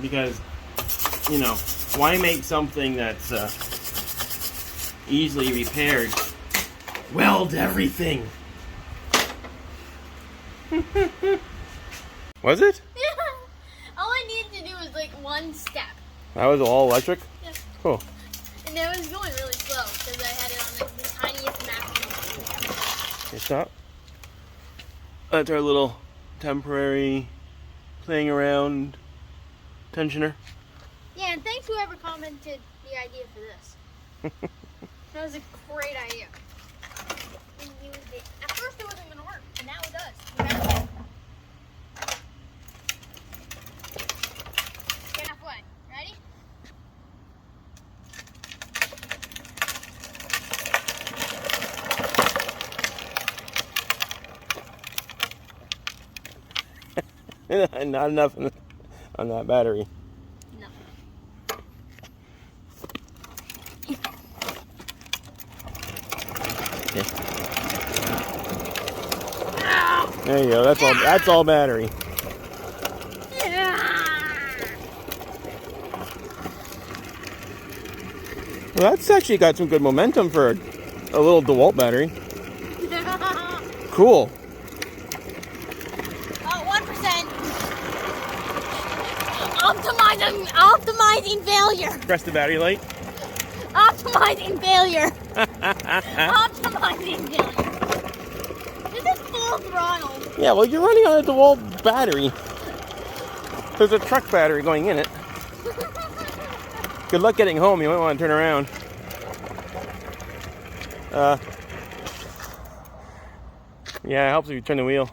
Because, you know, why make something that's easily repaired? Weld everything. Was it? All I needed to do was like one step. That was all electric? Yeah. Cool. And it was going really slow because I had it on like the tiniest maximum. Okay, stop. That's our little temporary playing around tensioner. Yeah, and thanks whoever commented the idea for this. That was a great idea. We used it. At first it wasn't going to work, but now it does. Remember? Get halfway. Ready? Not enough on that battery. No. Okay. There you go. That's all. That's all battery. Well, that's actually got some good momentum for a little DeWalt battery. Cool. 1%. Optimizing failure. Press the battery light. Optimizing failure. Optimizing failure. This is full throttle. Yeah, well, you're running on a DeWalt battery. There's a truck battery going in it. Good luck getting home. You might want to turn around. Yeah, it helps if you turn the wheel.